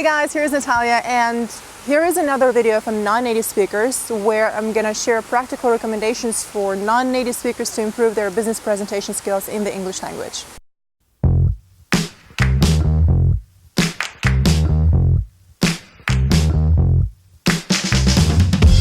Hey guys, here's Natalia, and here is another video from non-native speakers where I'm going to share practical recommendations for non-native speakers to improve their business presentation skills in the English language.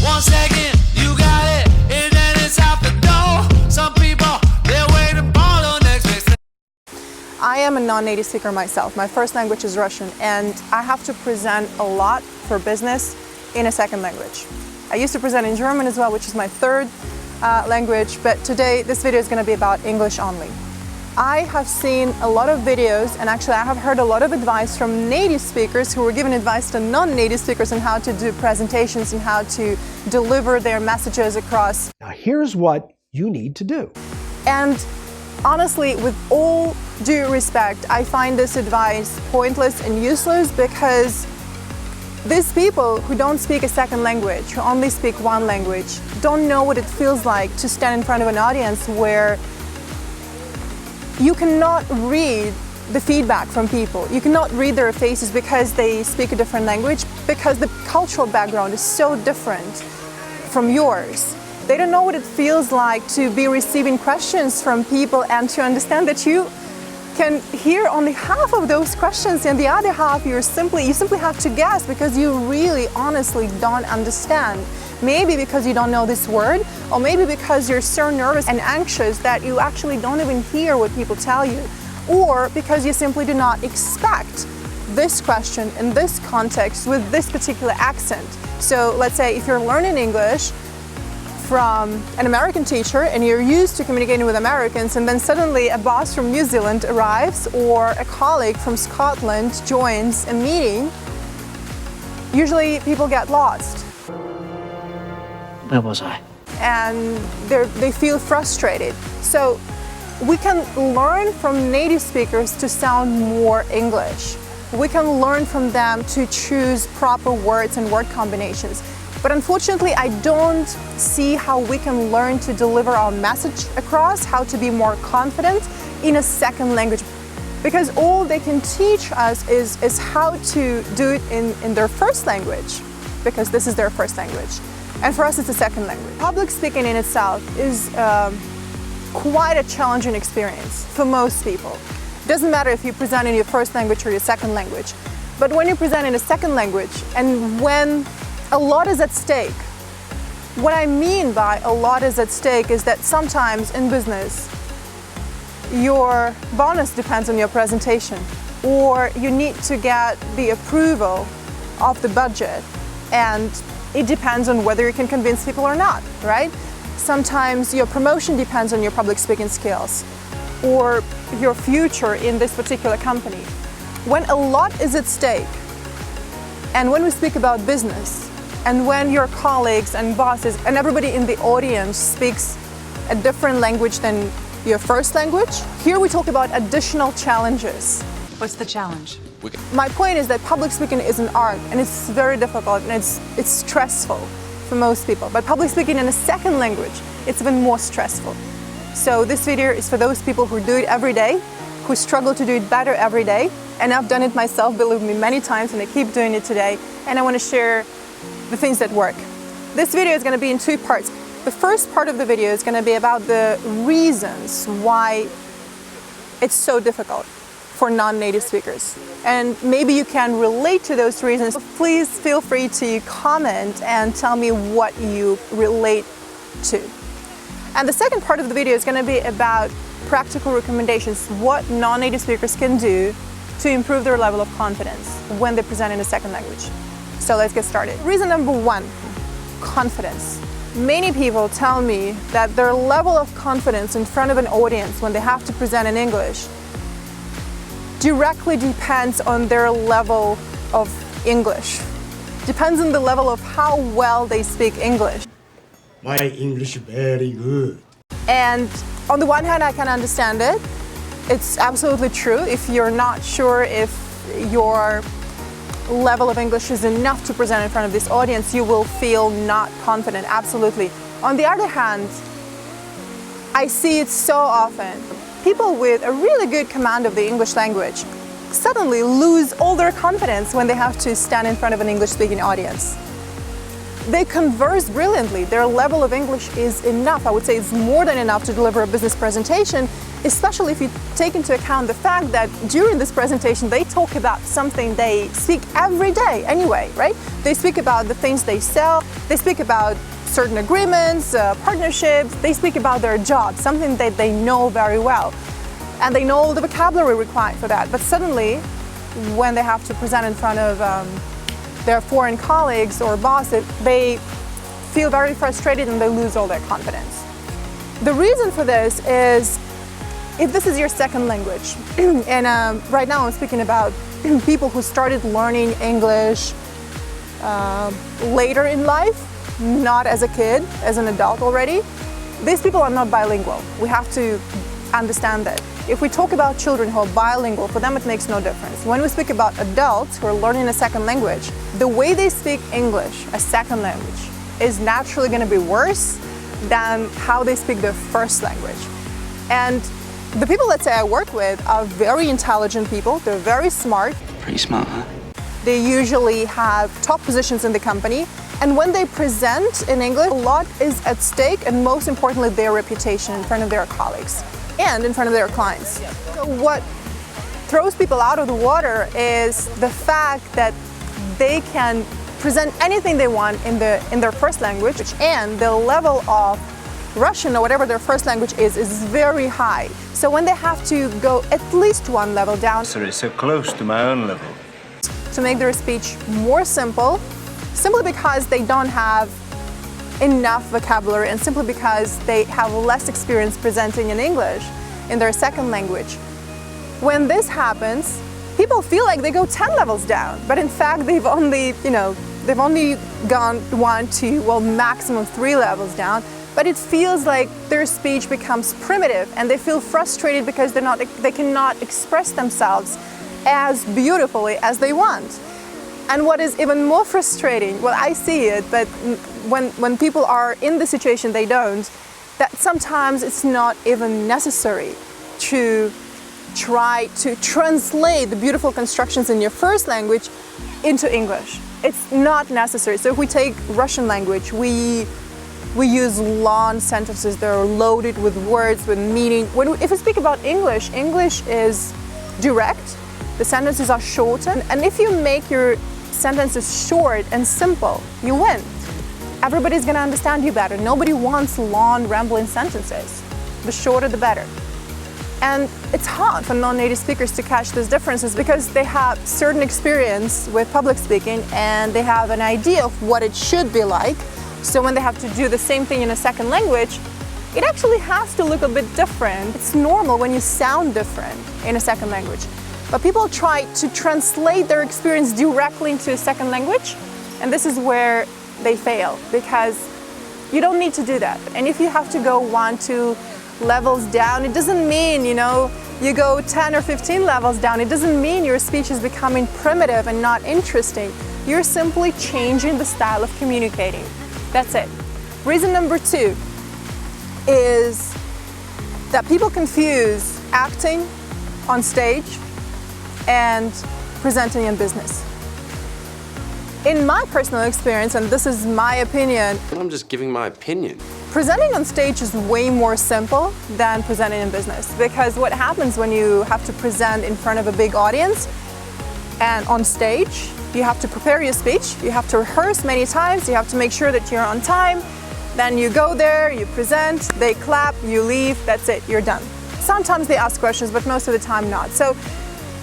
One second, you got it, and then it's out the door. Some people, they're waiting for the next thing. I am a non-native speaker myself. My first language is Russian, and I have to present a lot for business in a second language. I used to present in German as well, which is my third language, but today this video is going to be about English only. I have seen a lot of videos, and actually I have heard a lot of advice from native speakers who were giving advice to non-native speakers on how to do presentations and how to deliver their messages across. Now here's what you need to do. And honestly, with all due respect, I find this advice pointless and useless because these people who don't speak a second language, who only speak one language, don't know what it feels like to stand in front of an audience where you cannot read the feedback from people. You cannot read their faces because they speak a different language, because the cultural background is so different from yours. They don't know what it feels like to be receiving questions from people and to understand that you can hear only half of those questions and the other half you simply have to guess because you really honestly don't understand. Maybe because you don't know this word, or maybe because you're so nervous and anxious that you actually don't even hear what people tell you, or because you simply do not expect this question in this context with this particular accent. So let's say if you're learning English from an American teacher and you're used to communicating with Americans, and then suddenly a boss from New Zealand arrives or a colleague from Scotland joins a meeting, usually people get lost. Where was I? And they feel frustrated. So we can learn from native speakers to sound more English. We can learn from them to choose proper words and word combinations. But unfortunately, I don't see how we can learn to deliver our message across, how to be more confident in a second language. Because all they can teach us is how to do it in their first language, because this is their first language. And for us, it's a second language. Public speaking in itself is quite a challenging experience for most people. It doesn't matter if you present in your first language or your second language. But when you present in a second language and when a lot is at stake, what I mean by a lot is at stake is that sometimes in business, your bonus depends on your presentation, or you need to get the approval of the budget, and it depends on whether you can convince people or not, right? Sometimes your promotion depends on your public speaking skills or your future in this particular company. When a lot is at stake, and when we speak about business, and when your colleagues and bosses and everybody in the audience speaks a different language than your first language, here we talk about additional challenges. What's the challenge? My point is that public speaking is an art, and it's very difficult and it's stressful for most people. But public speaking in a second language, it's even more stressful. So this video is for those people who do it every day, who struggle to do it better every day. And I've done it myself, believe me, many times, and I keep doing it today. And I want to share the things that work. This video is going to be in two parts. The first part of the video is going to be about the reasons why it's so difficult for non-native speakers. And maybe you can relate to those reasons. Please feel free to comment and tell me what you relate to. And the second part of the video is going to be about practical recommendations, what non-native speakers can do to improve their level of confidence when they present in a second language. So let's get started. Reason number one, confidence. Many people tell me that their level of confidence in front of an audience when they have to present in English directly depends on their level of English. Depends on the level of how well they speak English. My English very good. And on the one hand, I can understand it. It's absolutely true. If you're not sure if your level of English is enough to present in front of this audience, you will feel not confident, absolutely. On the other hand, I see it so often. People with a really good command of the English language suddenly lose all their confidence when they have to stand in front of an English-speaking audience. They converse brilliantly. Their level of English is enough. I would say it's more than enough to deliver a business presentation, especially if you take into account the fact that during this presentation they talk about something they speak every day anyway, right? They speak about the things they sell, they speak about certain agreements, partnerships, they speak about their job, something that they know very well. And they know all the vocabulary required for that. But suddenly, when they have to present in front of their foreign colleagues or bosses, they feel very frustrated and they lose all their confidence. The reason for this is, if this is your second language, and right now I'm speaking about people who started learning English later in life, not as a kid, as an adult already, these people are not bilingual. We have to understand that. If we talk about children who are bilingual, for them it makes no difference. When we speak about adults who are learning a second language, the way they speak English, a second language, is naturally going to be worse than how they speak their first language. And the people, let's say, I work with are very intelligent people. They're very smart. Pretty smart, huh? They usually have top positions in the company. And when they present in English, a lot is at stake, and most importantly, their reputation in front of their colleagues and in front of their clients. So what throws people out of the water is the fact that they can present anything they want in their first language, and the level of Russian or whatever their first language is very high. So when they have to go at least one level down, So it's so close to my own level. to make their speech more simple, simply because they don't have enough vocabulary and simply because they have less experience presenting in English in their second language. When this happens, people feel like they go 10 levels down, but in fact they've only gone 1, 2, well, maximum 3 levels down. But it feels like their speech becomes primitive and they feel frustrated because they cannot express themselves as beautifully as they want. And what is even more frustrating, well, I see it, but when people are in the situation they don't, that sometimes it's not even necessary to try to translate the beautiful constructions in your first language into English. It's not necessary. So if we take Russian language, we use long sentences that are loaded with words, with meaning. If we speak about English, English is direct, the sentences are shortened, and if you make your sentences short and simple, you win. Everybody's gonna understand you better. Nobody wants long, rambling sentences. The shorter, the better. And it's hard for non-native speakers to catch these differences because they have certain experience with public speaking and they have an idea of what it should be like. So when they have to do the same thing in a second language, it actually has to look a bit different. It's normal when you sound different in a second language. But people try to translate their experience directly into a second language, and this is where they fail, because you don't need to do that. And if you have to go 1, 2 levels down, it doesn't mean, you go 10 or 15 levels down. It doesn't mean your speech is becoming primitive and not interesting. You're simply changing the style of communicating. That's it. Reason number 2 is that people confuse acting on stage and presenting in business. In my personal experience, and this is my opinion, I'm just giving my opinion. presenting on stage is way more simple than presenting in business, because what happens when you have to present in front of a big audience and on stage, you have to prepare your speech, you have to rehearse many times, you have to make sure that you're on time, then you go there, you present, they clap, you leave, that's it, you're done. Sometimes they ask questions, but most of the time not. So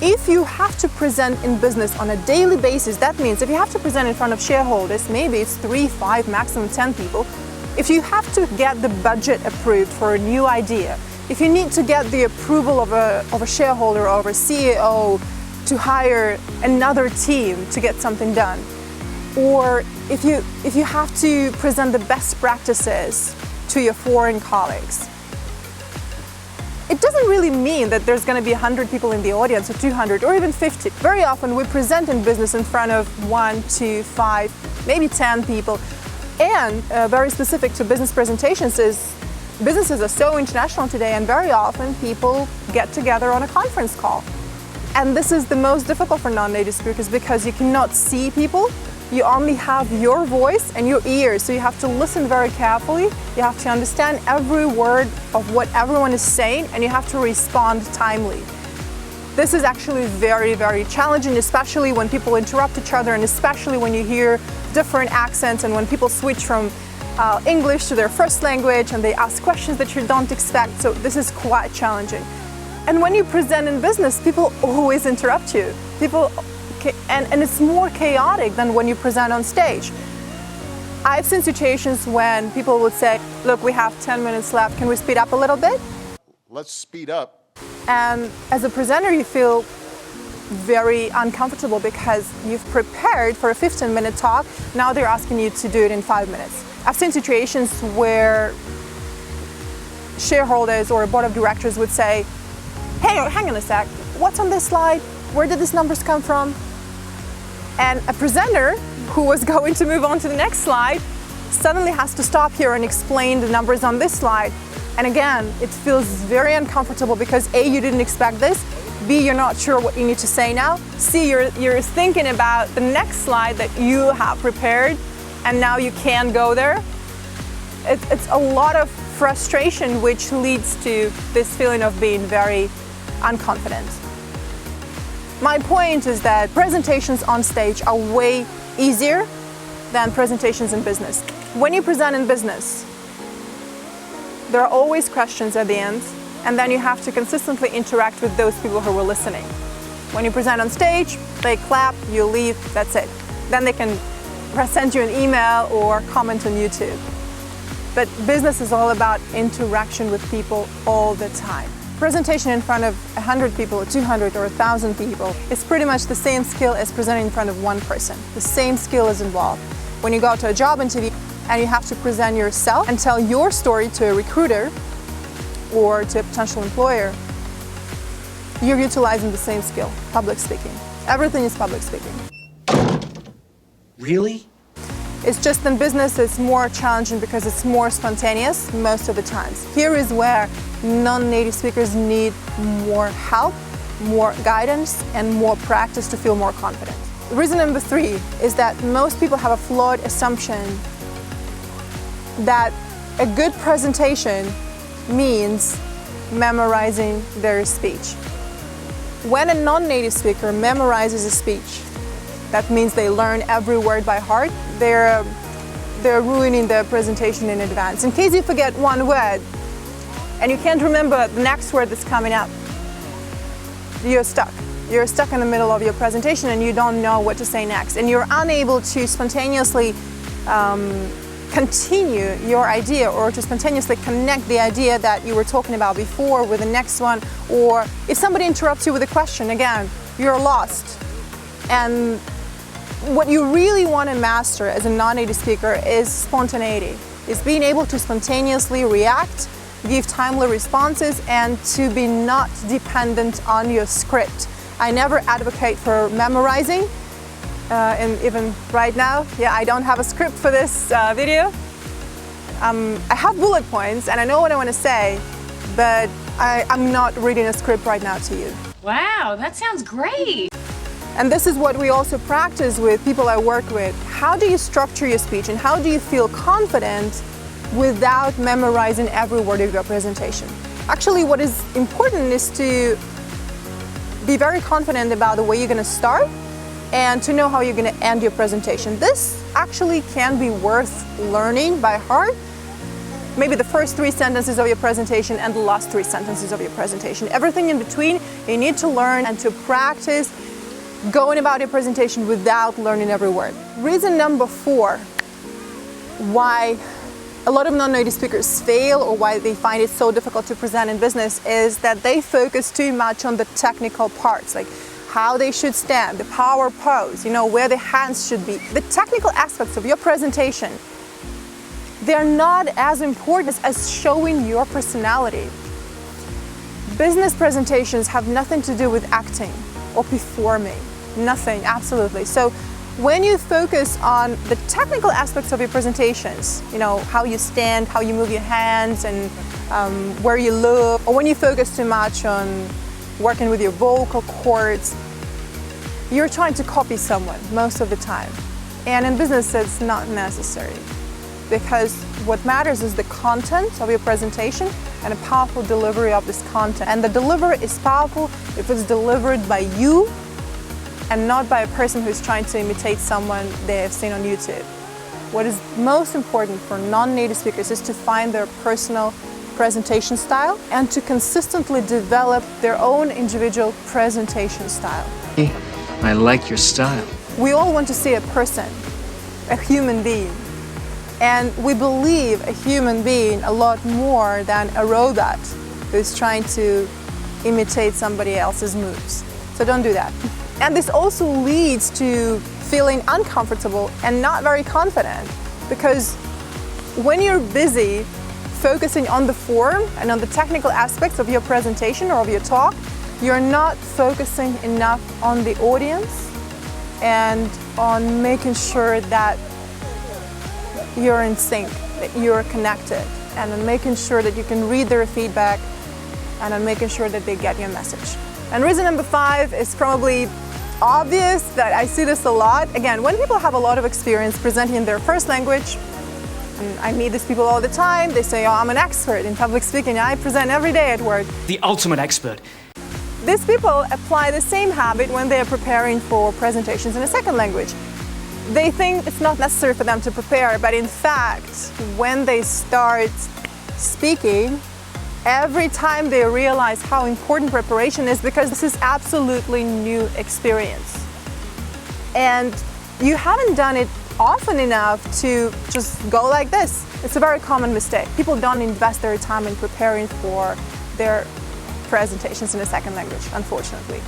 if you have to present in business on a daily basis, that means if you have to present in front of shareholders, maybe it's 3, 5, maximum 10 people, if you have to get the budget approved for a new idea, if you need to get the approval of a shareholder or of a CEO to hire another team to get something done, or if you have to present the best practices to your foreign colleagues, it doesn't really mean that there's going to be 100 people in the audience or 200 or even 50. Very often we present in business in front of 1, 2, 5, maybe 10 people. And very specific to business presentations is businesses are so international today, and very often people get together on a conference call. And this is the most difficult for non-native speakers because you cannot see people. You only have your voice and your ears, so you have to listen very carefully. You have to understand every word of what everyone is saying, and you have to respond timely. This is actually very, very challenging, especially when people interrupt each other, and especially when you hear different accents and when people switch from English to their first language and they ask questions that you don't expect. So this is quite challenging. And when you present in business, people always interrupt you. And it's more chaotic than when you present on stage. I've seen situations when people would say, look, we have 10 minutes left, can we speed up a little bit? Let's speed up. And as a presenter, you feel very uncomfortable because you've prepared for a 15-minute talk, now they're asking you to do it in 5 minutes. I've seen situations where shareholders or a board of directors would say, hey, hang on a sec, what's on this slide? Where did these numbers come from? And a presenter who was going to move on to the next slide suddenly has to stop here and explain the numbers on this slide. And again, it feels very uncomfortable because A, you didn't expect this, B, you're not sure what you need to say now, C, you're thinking about the next slide that you have prepared and now you can't go there. It's a lot of frustration which leads to this feeling of being very unconfident. My point is that presentations on stage are way easier than presentations in business. When you present in business, there are always questions at the end, and then you have to consistently interact with those people who were listening. When you present on stage, they clap, you leave, that's it. Then they can send you an email or comment on YouTube. But business is all about interaction with people all the time. Presentation in front of 100 people, or 200 or 1,000 people is pretty much the same skill as presenting in front of one person. The same skill is involved. When you go to a job interview and you have to present yourself and tell your story to a recruiter or to a potential employer, you're utilizing the same skill, public speaking. Everything is public speaking. Really? It's just in business it's more challenging because it's more spontaneous most of the times. Here is where non-native speakers need more help, more guidance, and more practice to feel more confident. Reason number 3 is that most people have a flawed assumption that a good presentation means memorizing their speech. When a non-native speaker memorizes a speech, that means they learn every word by heart, they're ruining their presentation in advance. In case you forget one word and you can't remember the next word that's coming up, you're stuck. You're stuck in the middle of your presentation and you don't know what to say next, and you're unable to spontaneously continue your idea or to spontaneously connect the idea that you were talking about before with the next one. Or if somebody interrupts you with a question, again, you're lost. And what you really want to master as a non-native speaker is spontaneity, is being able to spontaneously react, give timely responses, and to be not dependent on your script. I never advocate for memorizing, and even right now, I don't have a script for this video. I have bullet points and I know what I want to say, but I'm not reading a script right now to you. Wow, that sounds great. And this is what we also practice with people I work with. How do you structure your speech and how do you feel confident without memorizing every word of your presentation? Actually, what is important is to be very confident about the way you're going to start and to know how you're going to end your presentation. This actually can be worth learning by heart. Maybe the first 3 sentences of your presentation and the last 3 sentences of your presentation. Everything in between, you need to learn and to practice going about your presentation without learning every word. Reason number 4 why a lot of non-native speakers fail or why they find it so difficult to present in business is that they focus too much on the technical parts, like how they should stand, the power pose, where the hands should be. The technical aspects of your presentation, they're not as important as showing your personality. Business presentations have nothing to do with acting or performing. Nothing, absolutely. So when you focus on the technical aspects of your presentations, how you stand, how you move your hands, and where you look, or when you focus too much on working with your vocal cords. You're trying to copy someone most of the time. And in business, it's not necessary, because what matters is the content of your presentation and a powerful delivery of this content. And the delivery is powerful if it's delivered by you and not by a person who's trying to imitate someone they have seen on YouTube. What is most important for non-native speakers is to find their personal presentation style and to consistently develop their own individual presentation style. I like your style. We all want to see a person, a human being. And we believe a human being a lot more than a robot who's trying to imitate somebody else's moves. So don't do that. And this also leads to feeling uncomfortable and not very confident, because when you're busy focusing on the form and on the technical aspects of your presentation or of your talk, you're not focusing enough on the audience and on making sure that you're in sync, that you're connected, and on making sure that you can read their feedback and on making sure that they get your message. And reason number 5 is probably obvious, that I see this a lot. Again, when people have a lot of experience presenting in their first language, and I meet these people all the time, they say, oh, I'm an expert in public speaking, I present every day at work. The ultimate expert. These people apply the same habit when they are preparing for presentations in a second language. They think it's not necessary for them to prepare, but in fact, when they start speaking, every time they realize how important preparation is, because this is absolutely new experience. And you haven't done it often enough to just go like this. It's a very common mistake. People don't invest their time in preparing for their presentations in a second language, unfortunately.